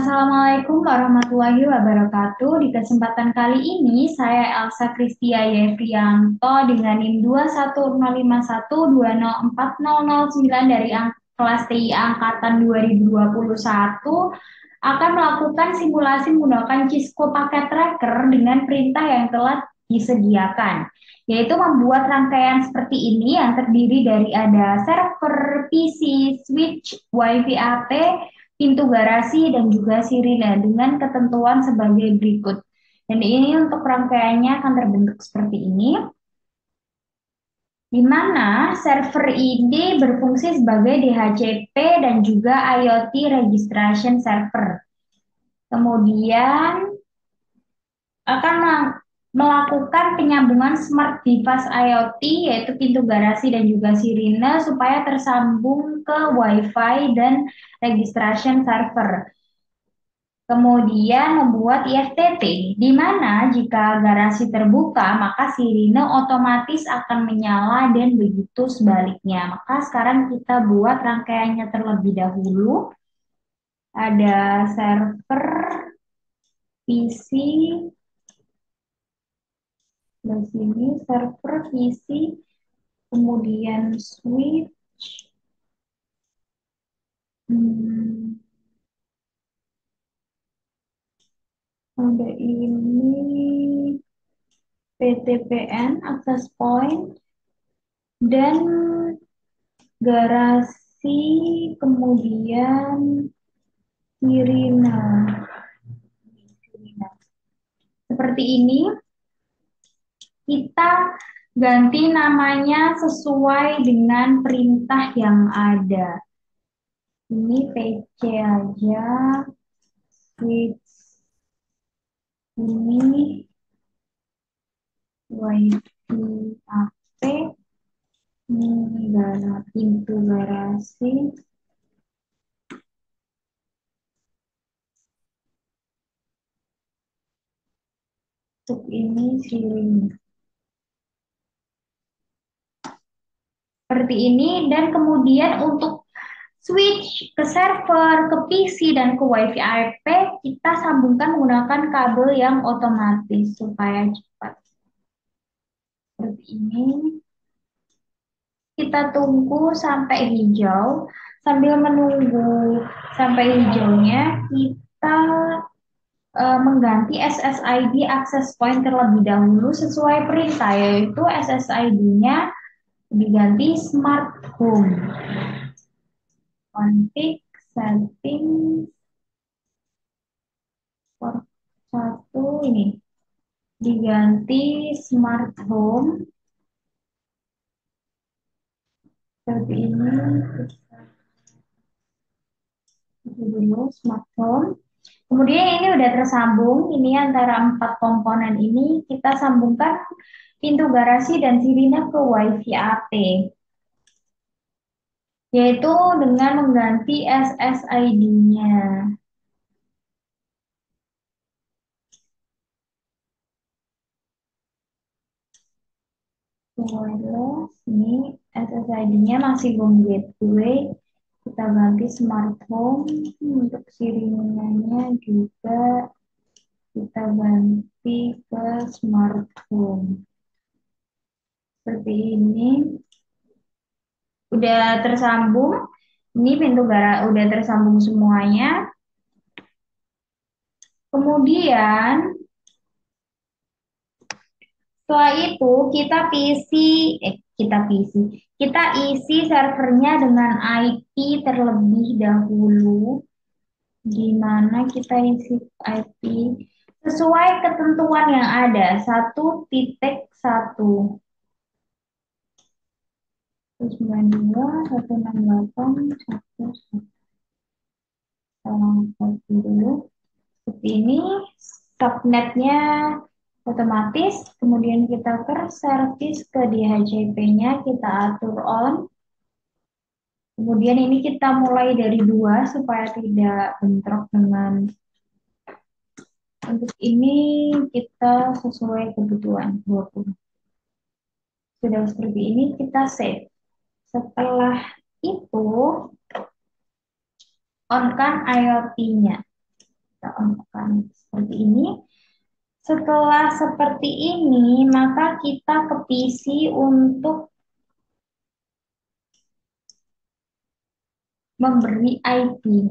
Assalamualaikum warahmatullahi wabarakatuh. Di kesempatan kali ini, saya Elsa Kristia Yevrianto dengan NIM 21051204009 dari kelas TI Angkatan 2021 akan melakukan simulasi menggunakan Cisco Packet Tracker dengan perintah yang telah disediakan, yaitu membuat rangkaian seperti ini yang terdiri dari ada server, PC, switch, WiFi AP, pintu garasi, dan juga sirine dengan ketentuan sebagai berikut. Dan ini untuk rangkaiannya akan terbentuk seperti ini, di mana server ini berfungsi sebagai DHCP dan juga IoT Registration Server. Kemudian akan melakukan penyambungan smart device IoT, yaitu pintu garasi dan juga sirine, supaya tersambung ke Wi-Fi dan registration server. Kemudian membuat IFTT, di mana jika garasi terbuka, maka sirine otomatis akan menyala dan begitu sebaliknya. Maka sekarang kita buat rangkaiannya terlebih dahulu. Ada server, PC, di sini server, PC, kemudian switch, hmm, ada ini PTPN, access point, dan garasi, kemudian sirine. Seperti ini, kita ganti namanya sesuai dengan perintah yang ada. Ini PC aja, switch ini, WiFi AP, ini pintu garasi, untuk ini sirine. Seperti ini, dan kemudian untuk switch ke server, ke PC, dan ke WiFi IP, kita sambungkan menggunakan kabel yang otomatis supaya cepat. Seperti ini. Kita tunggu sampai hijau. Sambil menunggu sampai hijaunya, kita mengganti SSID access point terlebih dahulu sesuai perintah, yaitu SSID-nya diganti Smart Home. Config, setting, for satu ini diganti Smart Home seperti ini. Kita dulu Smart Home. Kemudian ini udah tersambung. Ini antara empat komponen ini kita sambungkan pintu garasi dan sirine ke WiFi AP, yaitu dengan mengganti SSID-nya. Wireless, ini SSID-nya masih home gateway. Kita ganti smart home. Untuk sirinenya juga kita ganti ke smart home. Seperti ini. Udah tersambung. Ini pintu garasi udah tersambung semuanya. Kemudian setelah itu kita isi servernya dengan IP terlebih dahulu, di mana kita isi IP sesuai ketentuan yang ada, 1.1 192.168.1.1 dulu. Seperti ini, subnetnya otomatis, kemudian kita ke service, ke DHCP-nya kita atur on. Kemudian ini kita mulai dari 2 supaya tidak bentrok dengan, untuk ini kita sesuai kebutuhan 20. Sudah seperti ini kita save. Setelah itu on kan IoT-nya. Kita on-kan seperti ini. Setelah seperti ini, maka kita ke PC untuk memberi IP.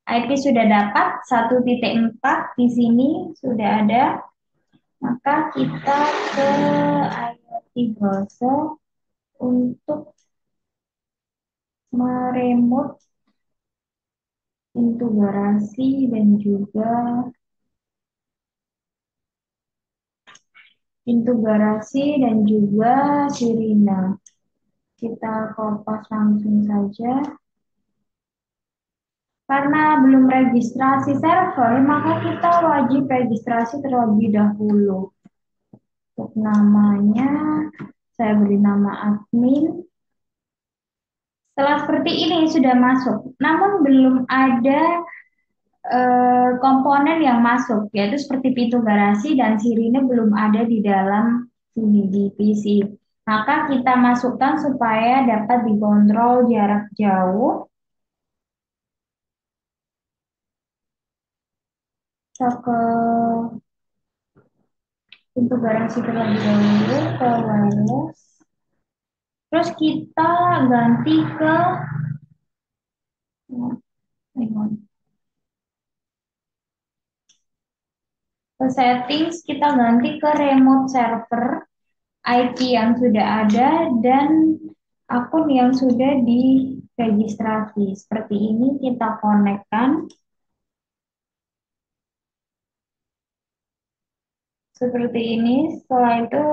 IP sudah dapat 1.4 di sini sudah ada. Maka kita ke IoT browser untuk meremut pintu garasi dan juga sirine. Kita kopas langsung saja. Karena belum registrasi server, maka kita wajib registrasi terlebih dahulu. Untuk namanya, saya beri nama admin. Setelah seperti ini sudah masuk, namun belum ada komponen yang masuk, yaitu seperti pintu garasi dan sirine belum ada di dalam sini di PC. Maka kita masukkan supaya dapat dikontrol jarak jauh. Kita ke pintu garasi terlebih dahulu, ke wireless. Terus kita ganti ke settings, kita ganti ke remote server, IP yang sudah ada dan akun yang sudah diregistrasi. Seperti ini kita konekkan. Seperti ini, setelah itu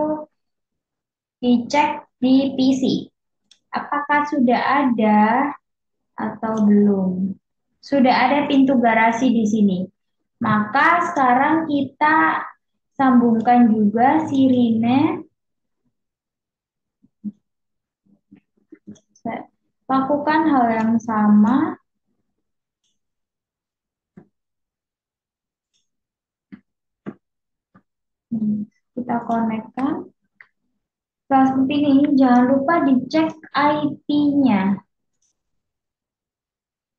dicek di PC. Apakah sudah ada atau belum? Sudah ada pintu garasi di sini. Maka sekarang kita sambungkan juga sirine. Lakukan hal yang sama. Kita konekkan. Setelah seperti ini, jangan lupa dicek IP-nya.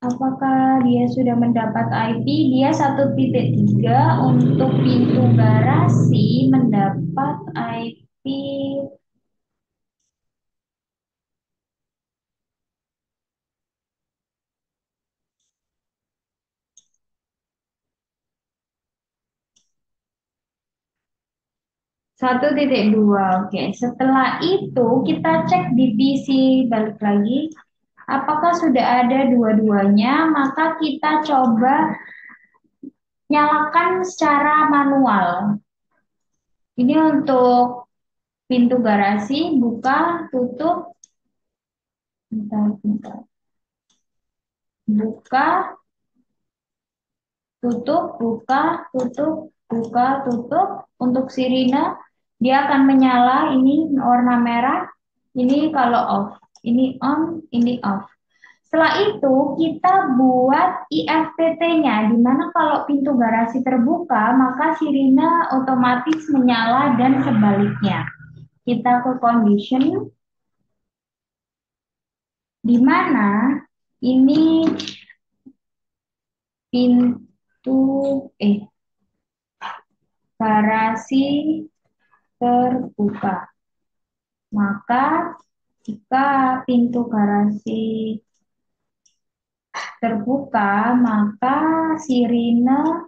Apakah dia sudah mendapat IP? Dia 1.3 untuk pintu garasi mendapat IP 1.2. Oke, setelah itu kita cek di PC balik lagi. Apakah sudah ada dua-duanya? Maka kita coba nyalakan secara manual. Ini untuk pintu garasi, buka, tutup. Bentar, bentar. Buka, tutup, buka, tutup, buka, tutup. Untuk sirine, dia akan menyala. Ini warna merah. Ini kalau off. Ini on, ini off. Setelah itu, kita buat IFTT-nya, di mana kalau pintu garasi terbuka, maka sirine otomatis menyala dan sebaliknya. Kita ke condition, di mana ini pintu garasi terbuka. Maka jika pintu garasi terbuka, maka sirine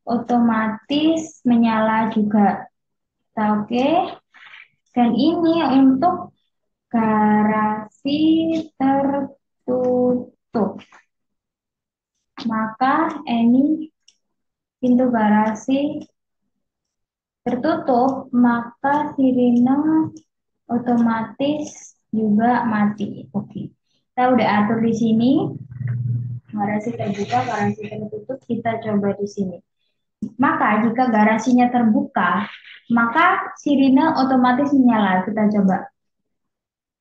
otomatis menyala juga. Oke. Dan ini untuk garasi tertutup. Maka ini pintu garasi tertutup, maka sirine otomatis juga mati. Oke. Kita udah atur di sini. Garasi terbuka, garasi tertutup, kita coba di sini. Maka jika garasinya terbuka, maka sirine otomatis menyala. Kita coba.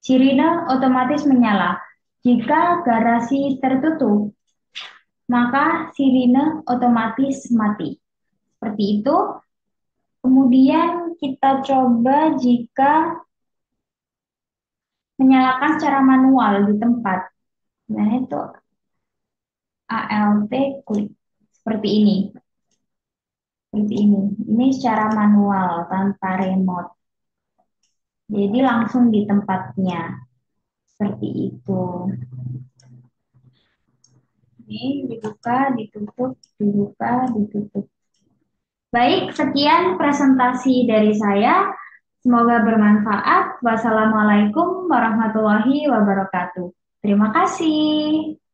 Sirine otomatis menyala. Jika garasi tertutup, maka sirine otomatis mati. Seperti itu. Kemudian kita coba jika menyalakan secara manual di tempat. Nah, itu ALT klik. seperti ini. Seperti ini. Ini secara manual tanpa remote. Jadi langsung di tempatnya. Seperti itu. Ini dibuka, ditutup, dibuka, ditutup. Baik, sekian presentasi dari saya. Semoga bermanfaat. Wassalamualaikum warahmatullahi wabarakatuh. Terima kasih.